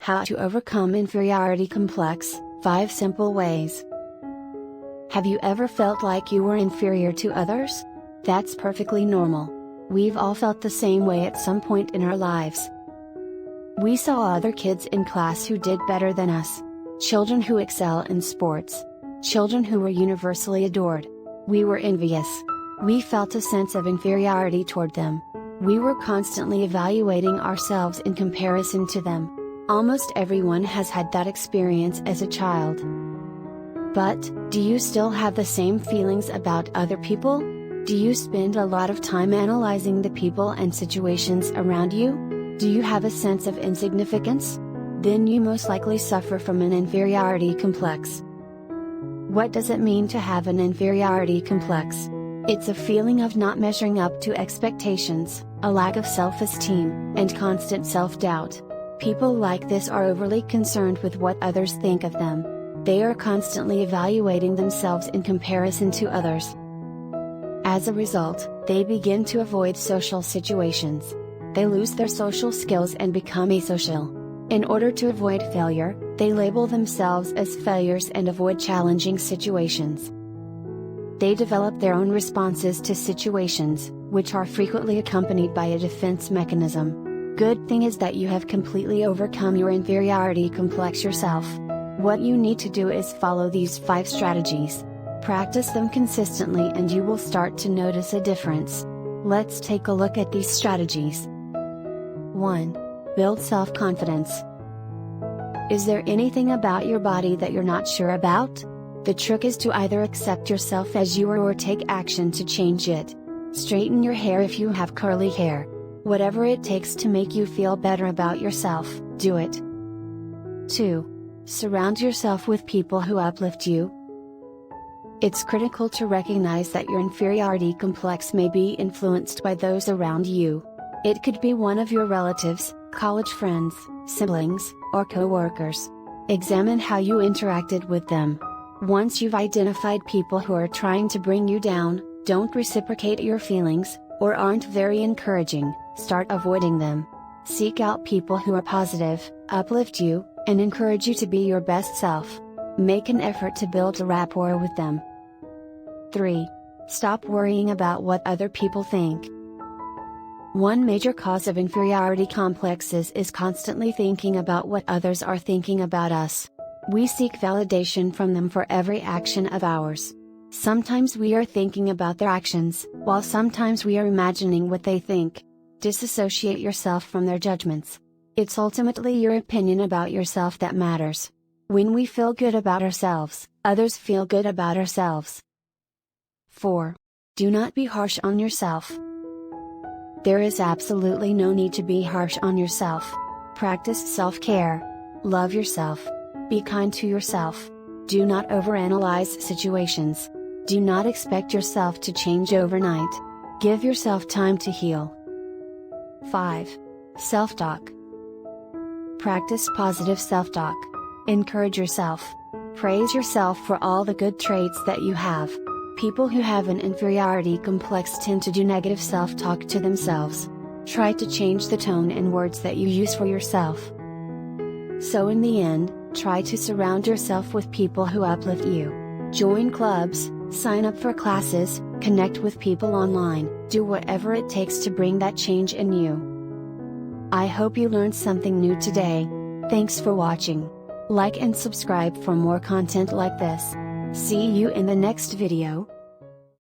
How to overcome inferiority complex, 5 simple ways. Have you ever felt like you were inferior to others? That's perfectly normal. We've all felt the same way at some point in our lives. We saw other kids in class who did better than us. Children who excel in sports. Children who were universally adored. We were envious. We felt a sense of inferiority toward them. We were constantly evaluating ourselves in comparison to them. Almost everyone has had that experience as a child. But, do you still have the same feelings about other people? Do you spend a lot of time analyzing the people and situations around you? Do you have a sense of insignificance? Then you most likely suffer from an inferiority complex. What does it mean to have an inferiority complex? It's a feeling of not measuring up to expectations, a lack of self-esteem, and constant self-doubt. People like this are overly concerned with what others think of them. They are constantly evaluating themselves in comparison to others. As a result, they begin to avoid social situations. They lose their social skills and become asocial. In order to avoid failure, they label themselves as failures and avoid challenging situations. They develop their own responses to situations, which are frequently accompanied by a defense mechanism. Good thing is that you have completely overcome your inferiority complex yourself. What you need to do is follow these 5 strategies. Practice them consistently and you will start to notice a difference. Let's take a look at these strategies. 1. Build self-confidence. Is there anything about your body that you're not sure about? The trick is to either accept yourself as you are or take action to change it. Straighten your hair if you have curly hair. Whatever it takes to make you feel better about yourself, do it. 2. Surround yourself with people who uplift you. It's critical to recognize that your inferiority complex may be influenced by those around you. It could be one of your relatives, college friends, siblings, or co-workers. Examine how you interacted with them. Once you've identified people who are trying to bring you down, don't reciprocate your feelings, or aren't very encouraging, start avoiding them. Seek out people who are positive, uplift you, and encourage you to be your best self. Make an effort to build a rapport with them. 3. Stop worrying about what other people think. One major cause of inferiority complexes is constantly thinking about what others are thinking about us. We seek validation from them for every action of ours. Sometimes we are thinking about their actions, while sometimes we are imagining what they think. Disassociate yourself from their judgments. It's ultimately your opinion about yourself that matters. When we feel good about ourselves, others feel good about ourselves. 4. Do not be harsh on yourself. There is absolutely no need to be harsh on yourself. Practice self-care. Love yourself. Be kind to yourself. Do not overanalyze situations. Do not expect yourself to change overnight. Give yourself time to heal. 5. Self-talk. Practice positive self-talk. Encourage yourself. Praise yourself for all the good traits that you have. People who have an inferiority complex tend to do negative self-talk to themselves. Try to change the tone and words that you use for yourself. So in the end, try to surround yourself with people who uplift you. Join clubs, sign up for classes, connect with people online, do whatever it takes to bring that change in you. I hope you learned something new today. Thanks for watching. Like and subscribe for more content like this. See you in the next video.